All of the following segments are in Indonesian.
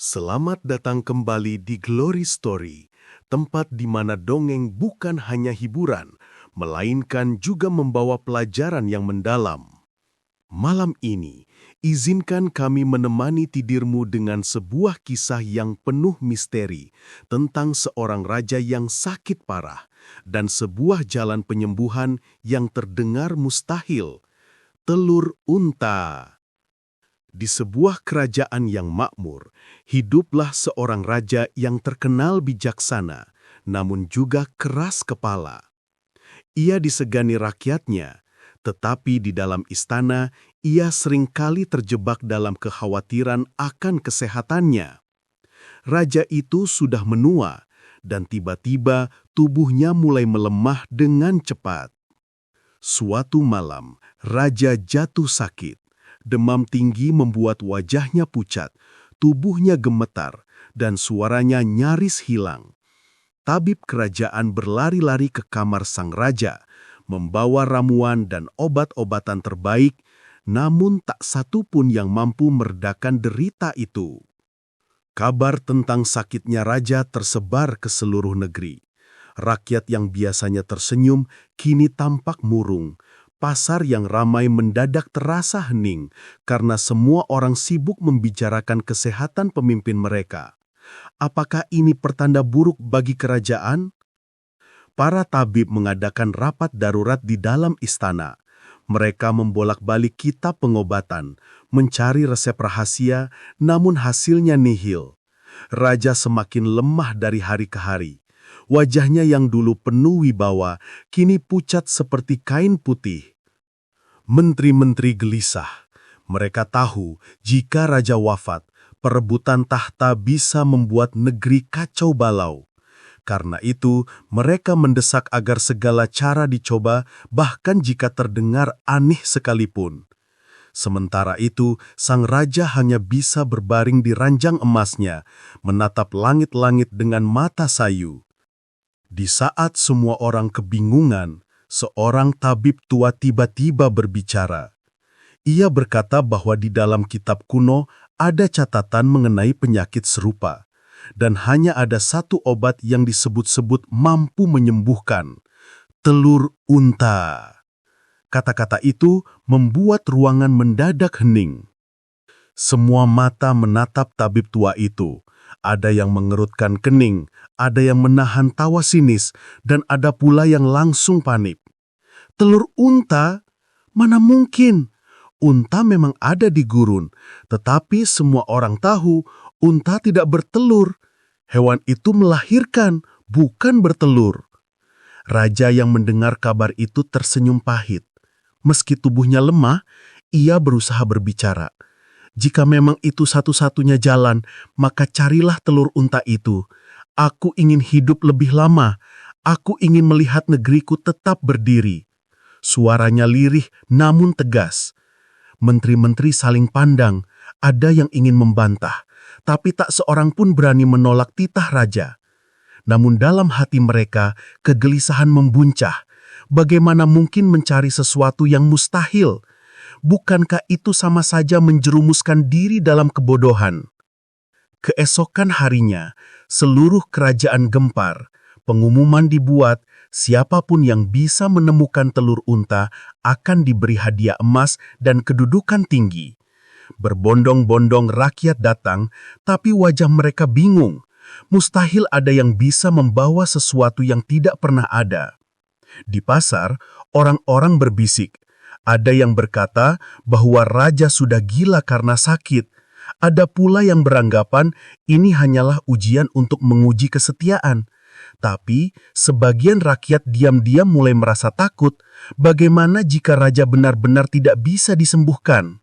Selamat datang kembali di Glory Story, tempat di mana dongeng bukan hanya hiburan, melainkan juga membawa pelajaran yang mendalam. Malam ini, izinkan kami menemani tidurmu dengan sebuah kisah yang penuh misteri tentang seorang raja yang sakit parah dan sebuah jalan penyembuhan yang terdengar mustahil. Telur unta. Di sebuah kerajaan yang makmur, hiduplah seorang raja yang terkenal bijaksana, namun juga keras kepala. Ia disegani rakyatnya, tetapi di dalam istana, ia seringkali terjebak dalam kekhawatiran akan kesehatannya. Raja itu sudah menua, dan tiba-tiba tubuhnya mulai melemah dengan cepat. Suatu malam, raja jatuh sakit. Demam tinggi membuat wajahnya pucat, tubuhnya gemetar, dan suaranya nyaris hilang. Tabib kerajaan berlari-lari ke kamar sang raja, membawa ramuan dan obat-obatan terbaik, namun tak satu pun yang mampu meredakan derita itu. Kabar tentang sakitnya raja tersebar ke seluruh negeri. Rakyat yang biasanya tersenyum kini tampak murung. Pasar yang ramai mendadak terasa hening karena semua orang sibuk membicarakan kesehatan pemimpin mereka. Apakah ini pertanda buruk bagi kerajaan? Para tabib mengadakan rapat darurat di dalam istana. Mereka membolak-balik kitab pengobatan, mencari resep rahasia, namun hasilnya nihil. Raja semakin lemah dari hari ke hari. Wajahnya yang dulu penuh wibawa, kini pucat seperti kain putih. Menteri-menteri gelisah. Mereka tahu jika raja wafat, perebutan tahta bisa membuat negeri kacau balau. Karena itu, mereka mendesak agar segala cara dicoba, bahkan jika terdengar aneh sekalipun. Sementara itu, sang raja hanya bisa berbaring di ranjang emasnya, menatap langit-langit dengan mata sayu. Di saat semua orang kebingungan, seorang tabib tua tiba-tiba berbicara. Ia berkata bahwa di dalam kitab kuno ada catatan mengenai penyakit serupa, dan hanya ada satu obat yang disebut-sebut mampu menyembuhkan: telur unta. Kata-kata itu membuat ruangan mendadak hening. Semua mata menatap tabib tua itu. Ada yang mengerutkan kening, ada yang menahan tawa sinis, dan ada pula yang langsung panik. Telur unta? Mana mungkin? Unta memang ada di gurun, tetapi semua orang tahu unta tidak bertelur. Hewan itu melahirkan, bukan bertelur. Raja yang mendengar kabar itu tersenyum pahit. Meski tubuhnya lemah, ia berusaha berbicara. Jika memang itu satu-satunya jalan, maka carilah telur unta itu. Aku ingin hidup lebih lama. Aku ingin melihat negeriku tetap berdiri. Suaranya lirih namun tegas. Menteri-menteri saling pandang. Ada yang ingin membantah, tapi tak seorang pun berani menolak titah raja. Namun dalam hati mereka, kegelisahan membuncah. Bagaimana mungkin mencari sesuatu yang mustahil? Bukankah itu sama saja menjerumuskan diri dalam kebodohan? Keesokan harinya, seluruh kerajaan gempar. Pengumuman dibuat, siapapun yang bisa menemukan telur unta akan diberi hadiah emas dan kedudukan tinggi. Berbondong-bondong rakyat datang, tapi wajah mereka bingung. Mustahil ada yang bisa membawa sesuatu yang tidak pernah ada. Di pasar, orang-orang berbisik. Ada yang berkata bahwa raja sudah gila karena sakit. Ada pula yang beranggapan ini hanyalah ujian untuk menguji kesetiaan. Tapi, sebagian rakyat diam-diam mulai merasa takut. Bagaimana jika raja benar-benar tidak bisa disembuhkan?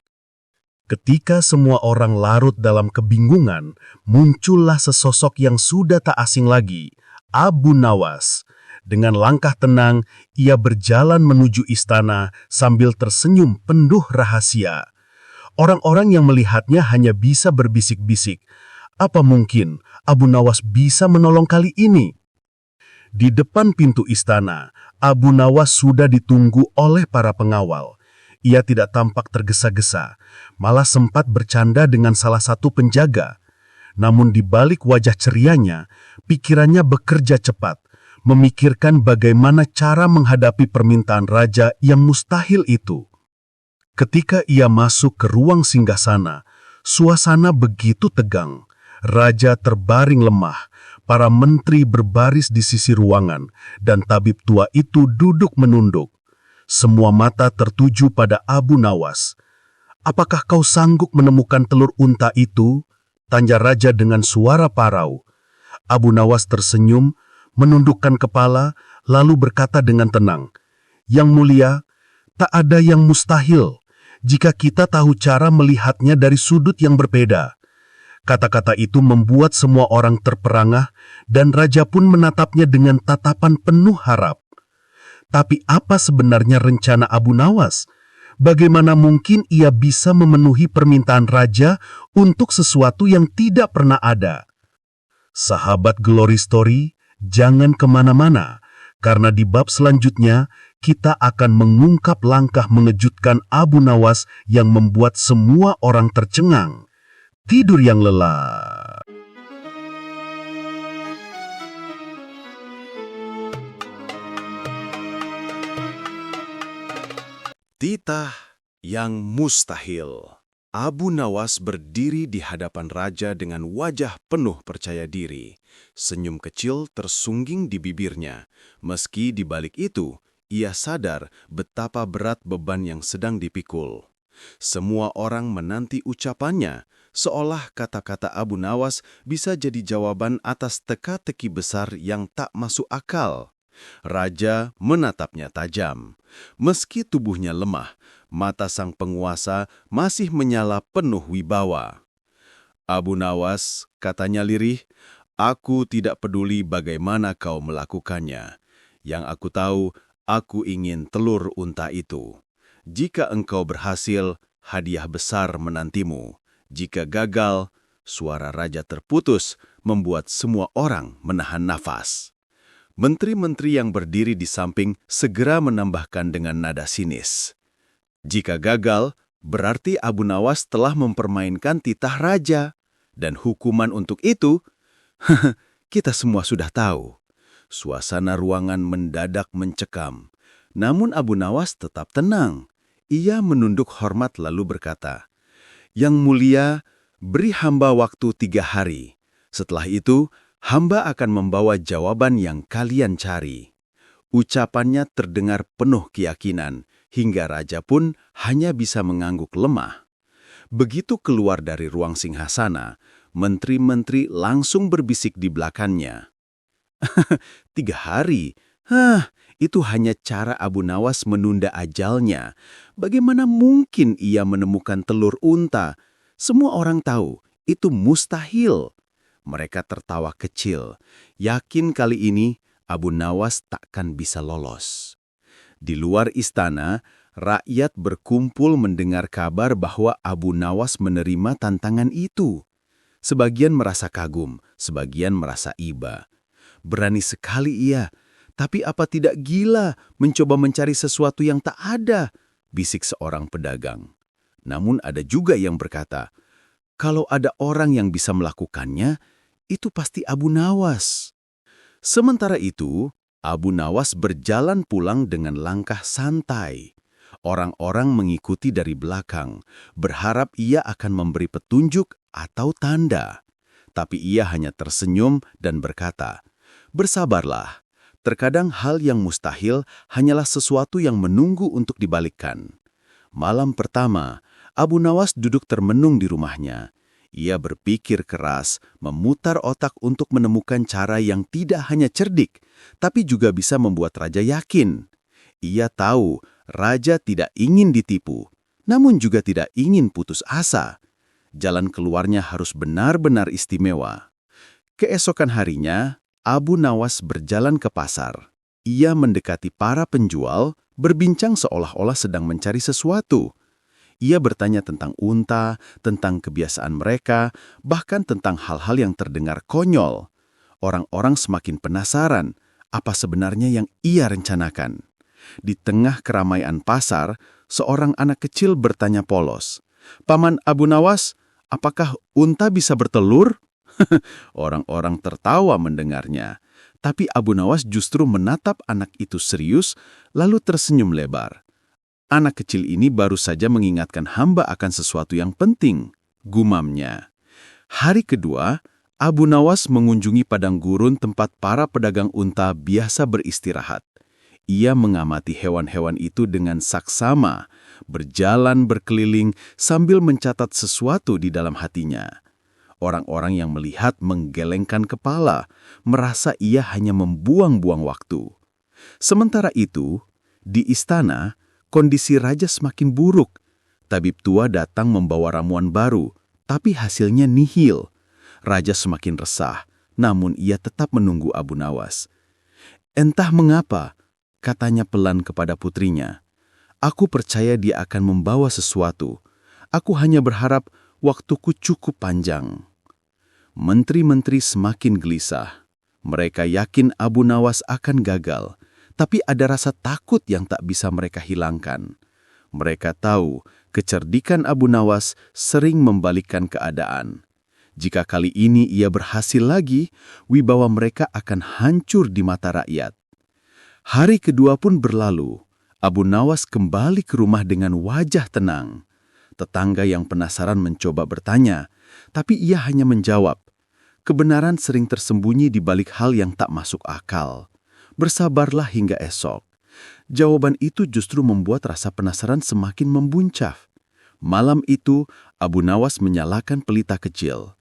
Ketika semua orang larut dalam kebingungan, muncullah sesosok yang sudah tak asing lagi, Abu Nawas. Dengan langkah tenang, ia berjalan menuju istana sambil tersenyum penuh rahasia. Orang-orang yang melihatnya hanya bisa berbisik-bisik. Apa mungkin Abu Nawas bisa menolong kali ini? Di depan pintu istana, Abu Nawas sudah ditunggu oleh para pengawal. Ia tidak tampak tergesa-gesa, malah sempat bercanda dengan salah satu penjaga. Namun di balik wajah cerianya, pikirannya bekerja cepat, memikirkan bagaimana cara menghadapi permintaan raja yang mustahil itu. Ketika ia masuk ke ruang singgasana, suasana begitu tegang. Raja terbaring lemah, para menteri berbaris di sisi ruangan, dan tabib tua itu duduk menunduk. Semua mata tertuju pada Abu Nawas. "Apakah kau sanggup menemukan telur unta itu?" tanya raja dengan suara parau. Abu Nawas tersenyum, menundukkan kepala, lalu berkata dengan tenang, "Yang mulia, tak ada yang mustahil jika kita tahu cara melihatnya dari sudut yang berbeda." Kata-kata itu membuat semua orang terperangah dan raja pun menatapnya dengan tatapan penuh harap. Tapi apa sebenarnya rencana Abu Nawas? Bagaimana mungkin ia bisa memenuhi permintaan raja untuk sesuatu yang tidak pernah ada? Sahabat Glory Story, jangan kemana-mana, karena di bab selanjutnya kita akan mengungkap langkah mengejutkan Abu Nawas yang membuat semua orang tercengang. Tidur yang lelap. Titah yang mustahil. Abu Nawas berdiri di hadapan raja dengan wajah penuh percaya diri. Senyum kecil tersungging di bibirnya. Meski di balik itu, ia sadar betapa berat beban yang sedang dipikul. Semua orang menanti ucapannya, seolah kata-kata Abu Nawas bisa jadi jawaban atas teka-teki besar yang tak masuk akal. Raja menatapnya tajam. Meski tubuhnya lemah, mata sang penguasa masih menyala penuh wibawa. "Abu Nawas," katanya lirih, "aku tidak peduli bagaimana kau melakukannya. Yang aku tahu, aku ingin telur unta itu. Jika engkau berhasil, hadiah besar menantimu. Jika gagal," suara raja terputus, membuat semua orang menahan nafas. Menteri-menteri yang berdiri di samping segera menambahkan dengan nada sinis. Jika gagal, berarti Abu Nawas telah mempermainkan titah raja. Dan hukuman untuk itu, kita semua sudah tahu. Suasana ruangan mendadak mencekam. Namun Abu Nawas tetap tenang. Ia menunduk hormat lalu berkata, "Yang mulia, beri hamba waktu 3 hari. Setelah itu, hamba akan membawa jawaban yang kalian cari." Ucapannya terdengar penuh keyakinan, hingga raja pun hanya bisa mengangguk lemah. Begitu keluar dari ruang singgasana, menteri-menteri langsung berbisik di belakangnya. 3 hari? Itu hanya cara Abu Nawas menunda ajalnya. Bagaimana mungkin ia menemukan telur unta? Semua orang tahu, itu mustahil. Mereka tertawa kecil, yakin kali ini Abu Nawas takkan bisa lolos. Di luar istana, rakyat berkumpul mendengar kabar bahwa Abu Nawas menerima tantangan itu. Sebagian merasa kagum, sebagian merasa iba. Berani sekali ia, tapi apa tidak gila mencoba mencari sesuatu yang tak ada, bisik seorang pedagang. Namun ada juga yang berkata, kalau ada orang yang bisa melakukannya, itu pasti Abu Nawas. Sementara itu, Abu Nawas berjalan pulang dengan langkah santai. Orang-orang mengikuti dari belakang, berharap ia akan memberi petunjuk atau tanda. Tapi ia hanya tersenyum dan berkata, "Bersabarlah, terkadang hal yang mustahil hanyalah sesuatu yang menunggu untuk dibalikkan." Malam pertama, Abu Nawas duduk termenung di rumahnya. Ia berpikir keras, memutar otak untuk menemukan cara yang tidak hanya cerdik, tapi juga bisa membuat raja yakin. Ia tahu raja tidak ingin ditipu, namun juga tidak ingin putus asa. Jalan keluarnya harus benar-benar istimewa. Keesokan harinya, Abu Nawas berjalan ke pasar. Ia mendekati para penjual, berbincang seolah-olah sedang mencari sesuatu. Ia bertanya tentang unta, tentang kebiasaan mereka, bahkan tentang hal-hal yang terdengar konyol. Orang-orang semakin penasaran apa sebenarnya yang ia rencanakan. Di tengah keramaian pasar, seorang anak kecil bertanya polos, "Paman Abu Nawas, apakah unta bisa bertelur?" Orang-orang tertawa mendengarnya, tapi Abu Nawas justru menatap anak itu serius, lalu tersenyum lebar. Anak kecil ini baru saja mengingatkan hamba akan sesuatu yang penting, gumamnya. Hari kedua, Abu Nawas mengunjungi padang gurun tempat para pedagang unta biasa beristirahat. Ia mengamati hewan-hewan itu dengan saksama, berjalan berkeliling sambil mencatat sesuatu di dalam hatinya. Orang-orang yang melihat menggelengkan kepala, merasa ia hanya membuang-buang waktu. Sementara itu, di istana, kondisi raja semakin buruk. Tabib tua datang membawa ramuan baru, tapi hasilnya nihil. Raja semakin resah, namun ia tetap menunggu Abu Nawas. "Entah mengapa," katanya pelan kepada putrinya, "aku percaya dia akan membawa sesuatu. Aku hanya berharap waktuku cukup panjang." Menteri-menteri semakin gelisah. Mereka yakin Abu Nawas akan gagal, tapi ada rasa takut yang tak bisa mereka hilangkan. Mereka tahu kecerdikan Abu Nawas sering membalikkan keadaan. Jika kali ini ia berhasil lagi, wibawa mereka akan hancur di mata rakyat. Hari kedua pun berlalu. Abu Nawas kembali ke rumah dengan wajah tenang. Tetangga yang penasaran mencoba bertanya, tapi ia hanya menjawab, "Kebenaran sering tersembunyi di balik hal yang tak masuk akal. Bersabarlah hingga esok." Jawaban itu justru membuat rasa penasaran semakin membuncah. Malam itu, Abu Nawas menyalakan pelita kecil.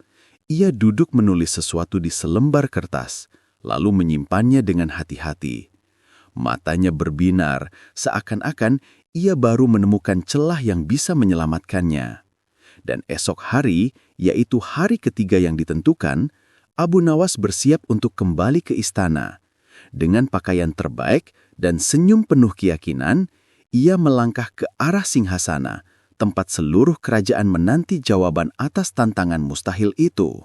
Ia duduk menulis sesuatu di selembar kertas, lalu menyimpannya dengan hati-hati. Matanya berbinar, seakan-akan ia baru menemukan celah yang bisa menyelamatkannya. Dan esok hari, yaitu hari ketiga yang ditentukan, Abu Nawas bersiap untuk kembali ke istana. Dengan pakaian terbaik dan senyum penuh keyakinan, ia melangkah ke arah singgasana, tempat seluruh kerajaan menanti jawaban atas tantangan mustahil itu.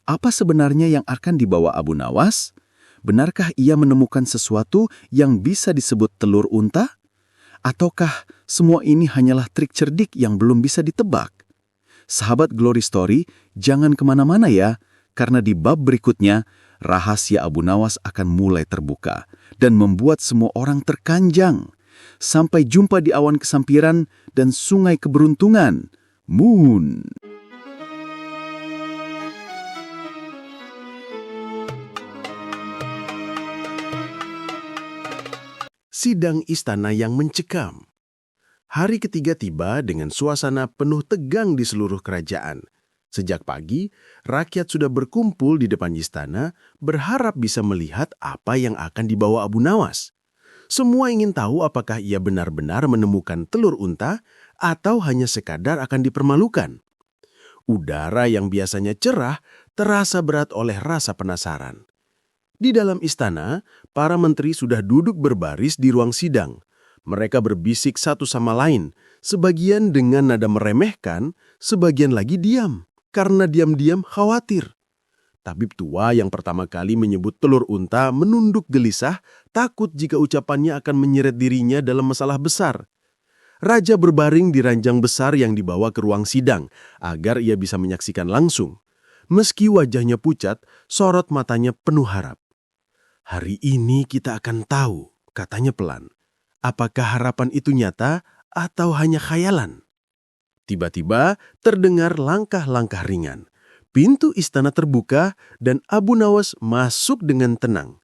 Apa sebenarnya yang akan dibawa Abu Nawas? Benarkah ia menemukan sesuatu yang bisa disebut telur unta? Ataukah semua ini hanyalah trik cerdik yang belum bisa ditebak? Sahabat Glory Story, jangan kemana-mana ya, karena di bab berikutnya, rahasia Abu Nawas akan mulai terbuka dan membuat semua orang terkanjang. Sampai jumpa di awan kesampiran dan sungai keberuntungan. Moon. Sidang istana yang mencekam. Hari ketiga tiba dengan suasana penuh tegang di seluruh kerajaan. Sejak pagi, rakyat sudah berkumpul di depan istana berharap bisa melihat apa yang akan dibawa Abu Nawas. Semua ingin tahu apakah ia benar-benar menemukan telur unta atau hanya sekadar akan dipermalukan. Udara yang biasanya cerah terasa berat oleh rasa penasaran. Di dalam istana, para menteri sudah duduk berbaris di ruang sidang. Mereka berbisik satu sama lain, sebagian dengan nada meremehkan, sebagian lagi diam, karena diam-diam khawatir. Tabib tua yang pertama kali menyebut telur unta menunduk gelisah, takut jika ucapannya akan menyeret dirinya dalam masalah besar. Raja berbaring di ranjang besar yang dibawa ke ruang sidang, agar ia bisa menyaksikan langsung. Meski wajahnya pucat, sorot matanya penuh harap. "Hari ini kita akan tahu," katanya pelan. "Apakah harapan itu nyata atau hanya khayalan?" Tiba-tiba terdengar langkah-langkah ringan. Pintu istana terbuka dan Abu Nawas masuk dengan tenang.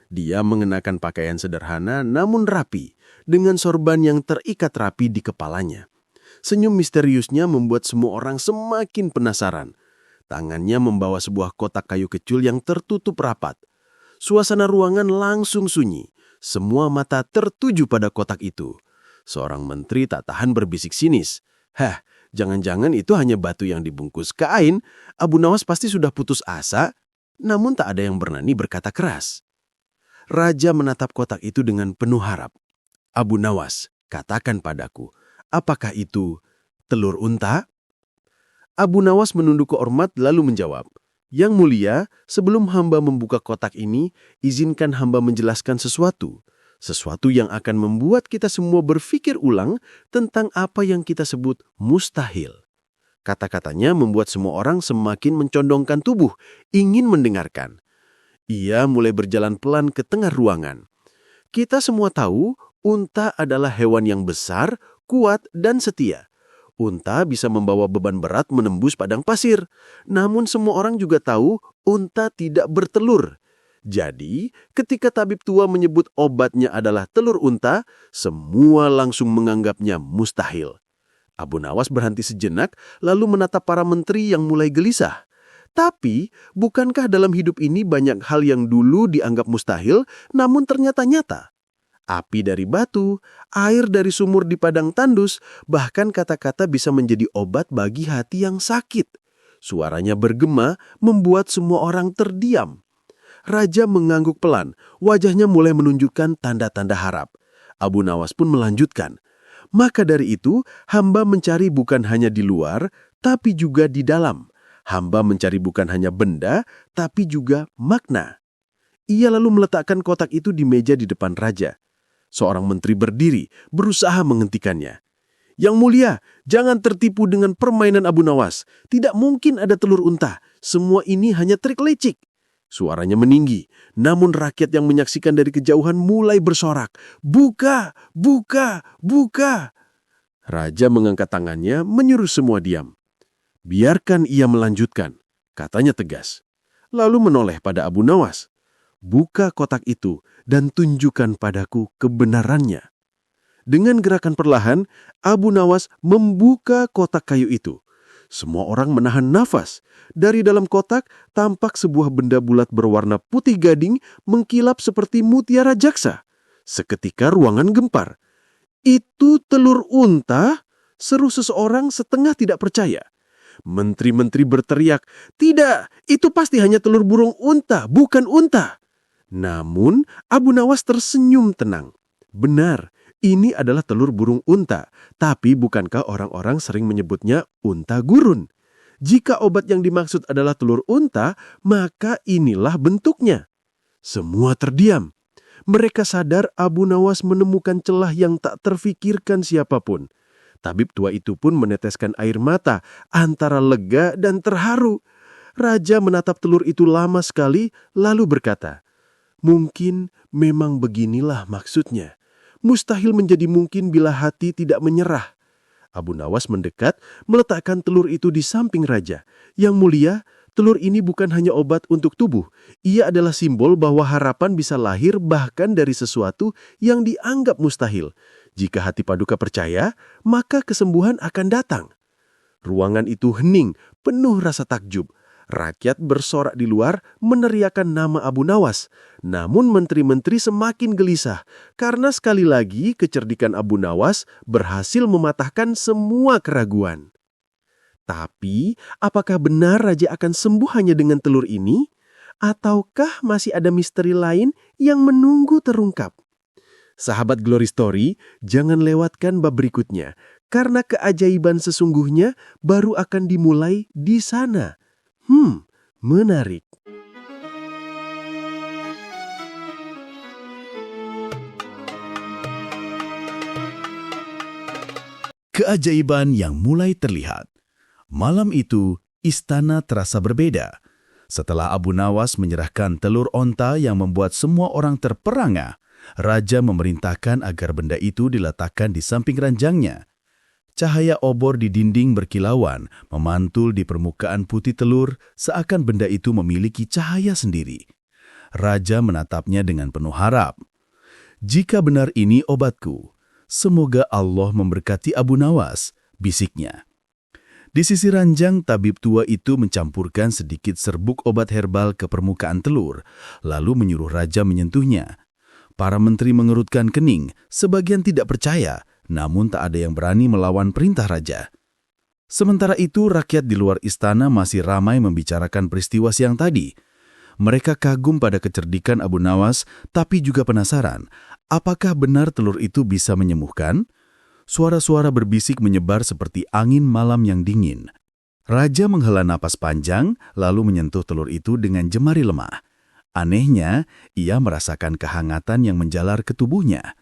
Dia mengenakan pakaian sederhana namun rapi, dengan sorban yang terikat rapi di kepalanya. Senyum misteriusnya membuat semua orang semakin penasaran. Tangannya membawa sebuah kotak kayu kecil yang tertutup rapat. Suasana ruangan langsung sunyi. Semua mata tertuju pada kotak itu. Seorang menteri tak tahan berbisik sinis. "Hah, jangan-jangan itu hanya batu yang dibungkus kain. Abu Nawas pasti sudah putus asa." Namun tak ada yang berani berkata keras. Raja menatap kotak itu dengan penuh harap. "Abu Nawas, katakan padaku, apakah itu telur unta?" Abu Nawas menunduk kehormat lalu menjawab, "Yang mulia, sebelum hamba membuka kotak ini, izinkan hamba menjelaskan sesuatu. Sesuatu yang akan membuat kita semua berpikir ulang tentang apa yang kita sebut mustahil." Kata-katanya membuat semua orang semakin mencondongkan tubuh, ingin mendengarkan. Ia mulai berjalan pelan ke tengah ruangan. Kita semua tahu, unta adalah hewan yang besar, kuat, dan setia. Unta bisa membawa beban berat menembus padang pasir. Namun semua orang juga tahu, unta tidak bertelur. Jadi, ketika tabib tua menyebut obatnya adalah telur unta, semua langsung menganggapnya mustahil. Abu Nawas berhenti sejenak, lalu menatap para menteri yang mulai gelisah. Tapi, bukankah dalam hidup ini banyak hal yang dulu dianggap mustahil, namun ternyata nyata? Api dari batu, air dari sumur di padang tandus, bahkan kata-kata bisa menjadi obat bagi hati yang sakit. Suaranya bergema, membuat semua orang terdiam. Raja mengangguk pelan, wajahnya mulai menunjukkan tanda-tanda harap. Abu Nawas pun melanjutkan, "Maka dari itu, hamba mencari bukan hanya di luar, tapi juga di dalam. Hamba mencari bukan hanya benda, tapi juga makna." Ia lalu meletakkan kotak itu di meja di depan raja. Seorang menteri berdiri, berusaha menghentikannya. "Yang mulia, jangan tertipu dengan permainan Abu Nawas. Tidak mungkin ada telur unta. Semua ini hanya trik licik." Suaranya meninggi, namun rakyat yang menyaksikan dari kejauhan mulai bersorak, "Buka! Buka! Buka!" Raja mengangkat tangannya, menyuruh semua diam. "Biarkan ia melanjutkan," katanya tegas. Lalu menoleh pada Abu Nawas. "Buka kotak itu dan tunjukkan padaku kebenarannya." Dengan gerakan perlahan, Abu Nawas membuka kotak kayu itu. Semua orang menahan nafas. Dari dalam kotak tampak sebuah benda bulat berwarna putih gading mengkilap seperti mutiara jaksa. Seketika ruangan gempar. "Itu telur unta?" seru seseorang setengah tidak percaya. Menteri-menteri berteriak, "Tidak, itu pasti hanya telur burung unta, bukan unta." Namun Abu Nawas tersenyum tenang. "Benar, ini adalah telur burung unta, tapi bukankah orang-orang sering menyebutnya unta gurun? Jika obat yang dimaksud adalah telur unta, maka inilah bentuknya." Semua terdiam. Mereka sadar Abu Nawas menemukan celah yang tak terfikirkan siapapun. Tabib tua itu pun meneteskan air mata antara lega dan terharu. Raja menatap telur itu lama sekali, lalu berkata, "Mungkin memang beginilah maksudnya. Mustahil menjadi mungkin bila hati tidak menyerah." Abu Nawas mendekat, meletakkan telur itu di samping raja. "Yang mulia, telur ini bukan hanya obat untuk tubuh. Ia adalah simbol bahwa harapan bisa lahir bahkan dari sesuatu yang dianggap mustahil. Jika hati Paduka percaya, maka kesembuhan akan datang." Ruangan itu hening, penuh rasa takjub. Rakyat bersorak di luar meneriakan nama Abu Nawas. Namun menteri-menteri semakin gelisah karena sekali lagi kecerdikan Abu Nawas berhasil mematahkan semua keraguan. Tapi, apakah benar raja akan sembuh hanya dengan telur ini? Ataukah masih ada misteri lain yang menunggu terungkap? Sahabat Glory Story, jangan lewatkan bab berikutnya, karena keajaiban sesungguhnya baru akan dimulai di sana. Menarik. Keajaiban yang mulai terlihat. Malam itu, istana terasa berbeda. Setelah Abu Nawas menyerahkan telur onta yang membuat semua orang terperangah, raja memerintahkan agar benda itu diletakkan di samping ranjangnya. Cahaya obor di dinding berkilauan, memantul di permukaan putih telur, seakan benda itu memiliki cahaya sendiri. Raja menatapnya dengan penuh harap. "Jika benar ini obatku, semoga Allah memberkati Abu Nawas," bisiknya. Di sisi ranjang, tabib tua itu mencampurkan sedikit serbuk obat herbal ke permukaan telur, lalu menyuruh raja menyentuhnya. Para menteri mengerutkan kening, sebagian tidak percaya, namun tak ada yang berani melawan perintah raja. Sementara itu, rakyat di luar istana masih ramai membicarakan peristiwa siang tadi. Mereka kagum pada kecerdikan Abu Nawas, tapi juga penasaran, apakah benar telur itu bisa menyembuhkan? Suara-suara berbisik menyebar seperti angin malam yang dingin. Raja menghela napas panjang, lalu menyentuh telur itu dengan jemari lemah. Anehnya, ia merasakan kehangatan yang menjalar ke tubuhnya.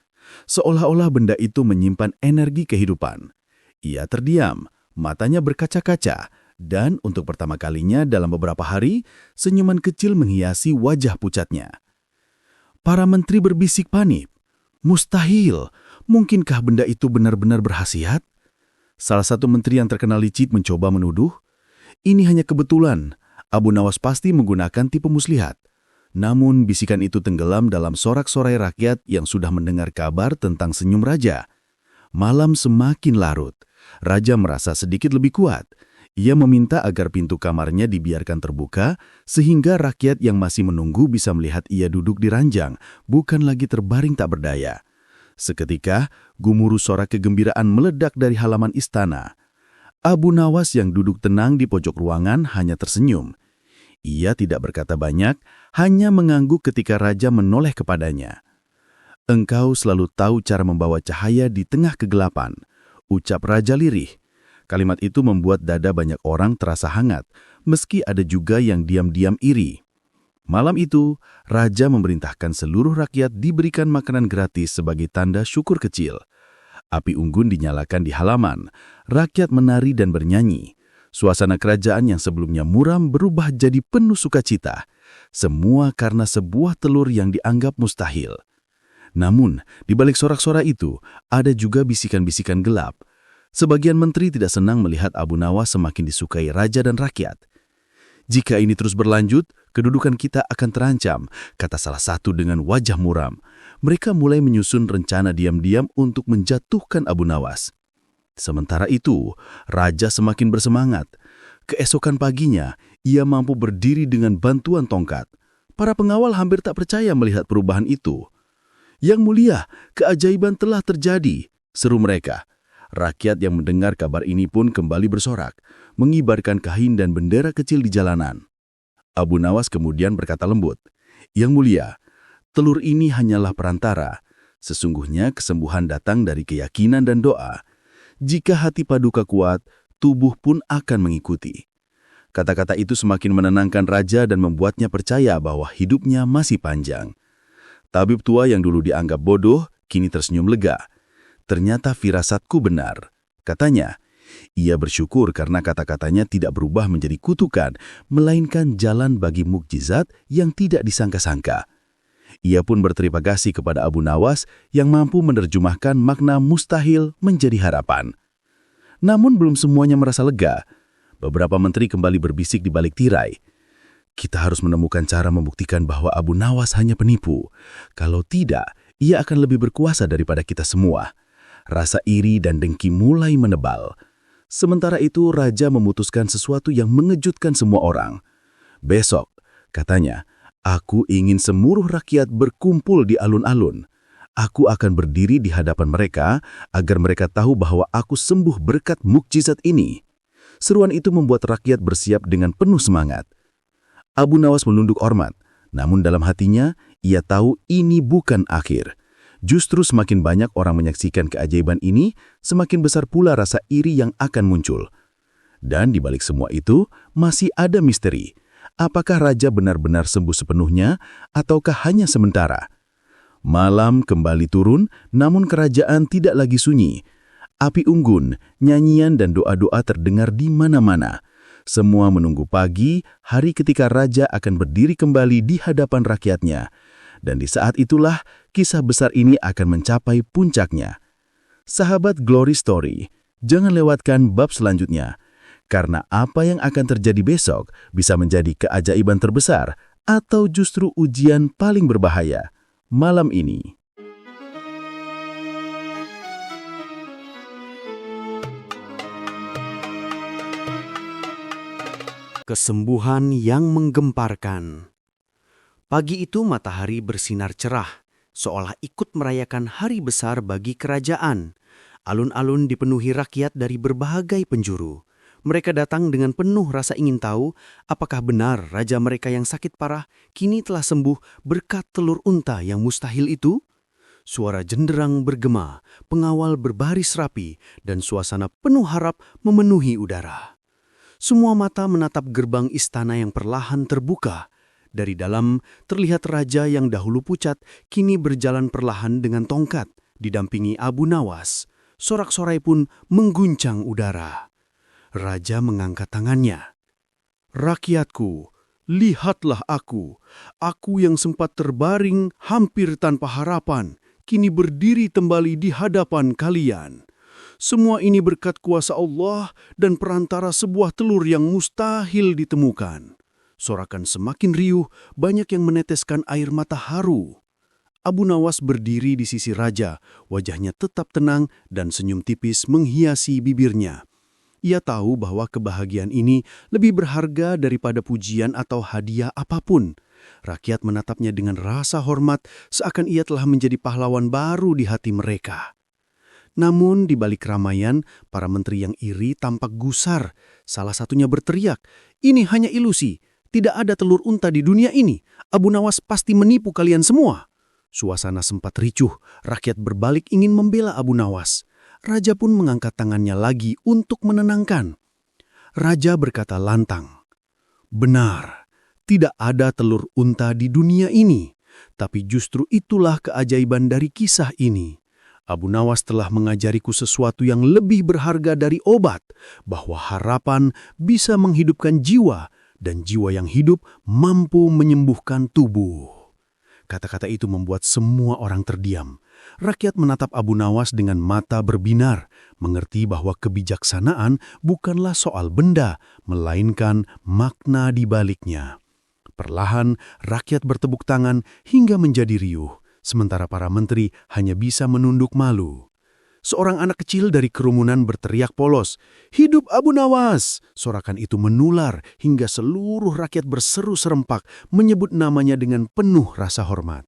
Seolah-olah benda itu menyimpan energi kehidupan. Ia terdiam, matanya berkaca-kaca, dan untuk pertama kalinya dalam beberapa hari, senyuman kecil menghiasi wajah pucatnya. Para menteri berbisik panik. Mustahil, mungkinkah benda itu benar-benar berkhasiat? Salah satu menteri yang terkenal licik mencoba menuduh, ini hanya kebetulan, Abu Nawas pasti menggunakan tipe muslihat. Namun bisikan itu tenggelam dalam sorak-sorai rakyat yang sudah mendengar kabar tentang senyum raja. Malam semakin larut, raja merasa sedikit lebih kuat. Ia meminta agar pintu kamarnya dibiarkan terbuka, sehingga rakyat yang masih menunggu bisa melihat ia duduk di ranjang, bukan lagi terbaring tak berdaya. Seketika, gemuruh sorak kegembiraan meledak dari halaman istana. Abu Nawas yang duduk tenang di pojok ruangan hanya tersenyum. Ia tidak berkata banyak, hanya mengangguk ketika raja menoleh kepadanya. "Engkau selalu tahu cara membawa cahaya di tengah kegelapan," ucap raja lirih. Kalimat itu membuat dada banyak orang terasa hangat, meski ada juga yang diam-diam iri. Malam itu, raja memerintahkan seluruh rakyat diberikan makanan gratis sebagai tanda syukur kecil. Api unggun dinyalakan di halaman, rakyat menari dan bernyanyi. Suasana kerajaan yang sebelumnya muram berubah jadi penuh sukacita. Semua karena sebuah telur yang dianggap mustahil. Namun, di balik sorak-sorai itu, ada juga bisikan-bisikan gelap. Sebagian menteri tidak senang melihat Abu Nawas semakin disukai raja dan rakyat. "Jika ini terus berlanjut, kedudukan kita akan terancam," kata salah satu dengan wajah muram. Mereka mulai menyusun rencana diam-diam untuk menjatuhkan Abu Nawas. Sementara itu, raja semakin bersemangat. Keesokan paginya, ia mampu berdiri dengan bantuan tongkat. Para pengawal hampir tak percaya melihat perubahan itu. "Yang mulia, keajaiban telah terjadi," seru mereka. Rakyat yang mendengar kabar ini pun kembali bersorak, mengibarkan kain dan bendera kecil di jalanan. Abu Nawas kemudian berkata lembut, "Yang mulia, telur ini hanyalah perantara. Sesungguhnya kesembuhan datang dari keyakinan dan doa. Jika hati paduka kuat, tubuh pun akan mengikuti." Kata-kata itu semakin menenangkan raja dan membuatnya percaya bahwa hidupnya masih panjang. Tabib tua yang dulu dianggap bodoh, kini tersenyum lega. "Ternyata firasatku benar," katanya. Ia bersyukur karena kata-katanya tidak berubah menjadi kutukan, melainkan jalan bagi mukjizat yang tidak disangka-sangka. Ia pun berterima kasih kepada Abu Nawas yang mampu menerjemahkan makna mustahil menjadi harapan. Namun belum semuanya merasa lega. Beberapa menteri kembali berbisik di balik tirai. "Kita harus menemukan cara membuktikan bahwa Abu Nawas hanya penipu. Kalau tidak, ia akan lebih berkuasa daripada kita semua." Rasa iri dan dengki mulai menebal. Sementara itu, raja memutuskan sesuatu yang mengejutkan semua orang. "Besok," katanya, "aku ingin seluruh rakyat berkumpul di alun-alun. Aku akan berdiri di hadapan mereka agar mereka tahu bahwa aku sembuh berkat mukjizat ini." Seruan itu membuat rakyat bersiap dengan penuh semangat. Abu Nawas menunduk hormat, namun dalam hatinya, ia tahu ini bukan akhir. Justru semakin banyak orang menyaksikan keajaiban ini, semakin besar pula rasa iri yang akan muncul. Dan di balik semua itu, masih ada misteri. Apakah raja benar-benar sembuh sepenuhnya, ataukah hanya sementara? Malam kembali turun, namun kerajaan tidak lagi sunyi. Api unggun, nyanyian dan doa-doa terdengar di mana-mana. Semua menunggu pagi, hari ketika raja akan berdiri kembali di hadapan rakyatnya. Dan di saat itulah, kisah besar ini akan mencapai puncaknya. Sahabat Glory Story, jangan lewatkan bab selanjutnya. Karena apa yang akan terjadi besok bisa menjadi keajaiban terbesar atau justru ujian paling berbahaya malam ini. Kesembuhan yang menggemparkan. Pagi itu matahari bersinar cerah, seolah ikut merayakan hari besar bagi kerajaan. Alun-alun dipenuhi rakyat dari berbagai penjuru. Mereka datang dengan penuh rasa ingin tahu apakah benar raja mereka yang sakit parah kini telah sembuh berkat telur unta yang mustahil itu. Suara jenderang bergema, pengawal berbaris rapi, dan suasana penuh harap memenuhi udara. Semua mata menatap gerbang istana yang perlahan terbuka. Dari dalam terlihat raja yang dahulu pucat kini berjalan perlahan dengan tongkat, didampingi Abu Nawas. Sorak-sorai pun mengguncang udara. Raja mengangkat tangannya. "Rakyatku, lihatlah aku yang sempat terbaring hampir tanpa harapan, kini berdiri kembali di hadapan kalian. Semua ini berkat kuasa Allah dan perantara sebuah telur yang mustahil ditemukan." Sorakan semakin riuh, banyak yang meneteskan air mata haru. Abu Nawas berdiri di sisi raja, wajahnya tetap tenang dan senyum tipis menghiasi bibirnya. Ia tahu bahwa kebahagiaan ini lebih berharga daripada pujian atau hadiah apapun. Rakyat menatapnya dengan rasa hormat, seakan ia telah menjadi pahlawan baru di hati mereka. Namun di balik keramaian, para menteri yang iri tampak gusar. Salah satunya berteriak, "Ini hanya ilusi. Tidak ada telur unta di dunia ini. Abu Nawas pasti menipu kalian semua." Suasana sempat ricuh, rakyat berbalik ingin membela Abu Nawas. Raja pun mengangkat tangannya lagi untuk menenangkan. Raja berkata lantang, "Benar, tidak ada telur unta di dunia ini. Tapi justru itulah keajaiban dari kisah ini. Abu Nawas telah mengajariku sesuatu yang lebih berharga dari obat, bahwa harapan bisa menghidupkan jiwa, dan jiwa yang hidup mampu menyembuhkan tubuh." Kata-kata itu membuat semua orang terdiam. Rakyat menatap Abu Nawas dengan mata berbinar, mengerti bahwa kebijaksanaan bukanlah soal benda, melainkan makna di baliknya. Perlahan, rakyat bertepuk tangan hingga menjadi riuh, sementara para menteri hanya bisa menunduk malu. Seorang anak kecil dari kerumunan berteriak polos, "Hidup Abu Nawas!" Sorakan itu menular hingga seluruh rakyat berseru serempak menyebut namanya dengan penuh rasa hormat.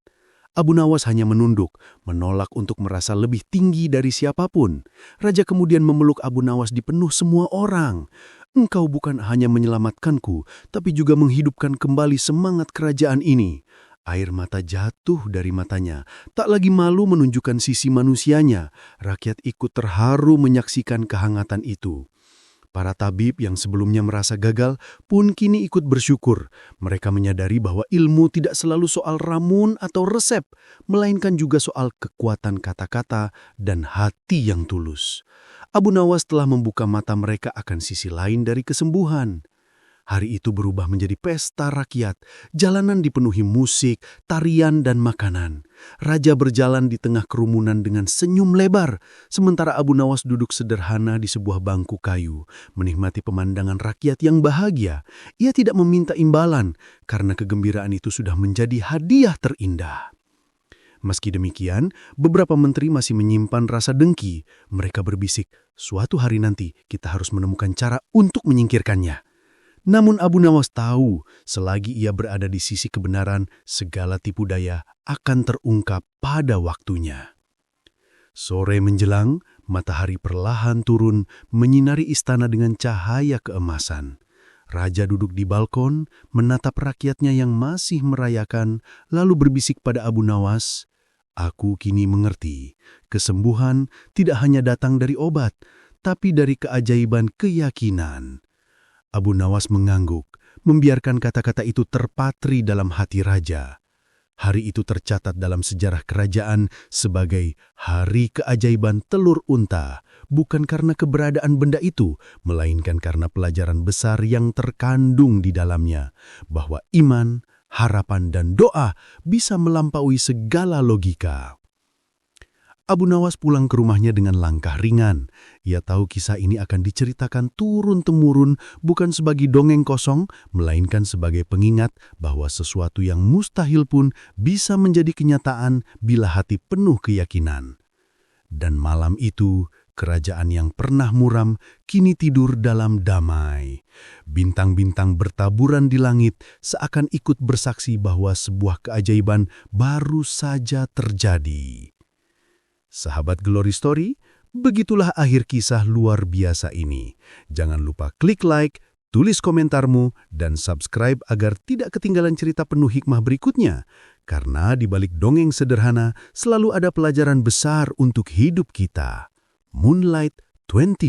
Abu Nawas hanya menunduk, menolak untuk merasa lebih tinggi dari siapapun. Raja kemudian memeluk Abu Nawas di penuh semua orang. "Engkau bukan hanya menyelamatkanku, tapi juga menghidupkan kembali semangat kerajaan ini." Air mata jatuh dari matanya, tak lagi malu menunjukkan sisi manusianya. Rakyat ikut terharu menyaksikan kehangatan itu. Para tabib yang sebelumnya merasa gagal pun kini ikut bersyukur. Mereka menyadari bahwa ilmu tidak selalu soal ramun atau resep, melainkan juga soal kekuatan kata-kata dan hati yang tulus. Abu Nawas telah membuka mata mereka akan sisi lain dari kesembuhan. Hari itu berubah menjadi pesta rakyat. Jalanan dipenuhi musik, tarian, dan makanan. Raja berjalan di tengah kerumunan dengan senyum lebar, sementara Abu Nawas duduk sederhana di sebuah bangku kayu, menikmati pemandangan rakyat yang bahagia. Ia tidak meminta imbalan, karena kegembiraan itu sudah menjadi hadiah terindah. Meski demikian, beberapa menteri masih menyimpan rasa dengki. Mereka berbisik, "Suatu hari nanti kita harus menemukan cara untuk menyingkirkannya." Namun Abu Nawas tahu, selagi ia berada di sisi kebenaran, segala tipu daya akan terungkap pada waktunya. Sore menjelang, matahari perlahan turun, menyinari istana dengan cahaya keemasan. Raja duduk di balkon, menatap rakyatnya yang masih merayakan, lalu berbisik pada Abu Nawas, "Aku kini mengerti, kesembuhan tidak hanya datang dari obat, tapi dari keajaiban keyakinan." Abu Nawas mengangguk, membiarkan kata-kata itu terpatri dalam hati raja. Hari itu tercatat dalam sejarah kerajaan sebagai Hari Keajaiban Telur Unta, bukan karena keberadaan benda itu, melainkan karena pelajaran besar yang terkandung di dalamnya, bahwa iman, harapan, dan doa bisa melampaui segala logika. Abu Nawas pulang ke rumahnya dengan langkah ringan. Ia tahu kisah ini akan diceritakan turun-temurun bukan sebagai dongeng kosong, melainkan sebagai pengingat bahwa sesuatu yang mustahil pun bisa menjadi kenyataan bila hati penuh keyakinan. Dan malam itu, kerajaan yang pernah muram kini tidur dalam damai. Bintang-bintang bertaburan di langit seakan ikut bersaksi bahwa sebuah keajaiban baru saja terjadi. Sahabat Glory Story, begitulah akhir kisah luar biasa ini. Jangan lupa klik like, tulis komentarmu, dan subscribe agar tidak ketinggalan cerita penuh hikmah berikutnya. Karena di balik dongeng sederhana selalu ada pelajaran besar untuk hidup kita. Moonlight 25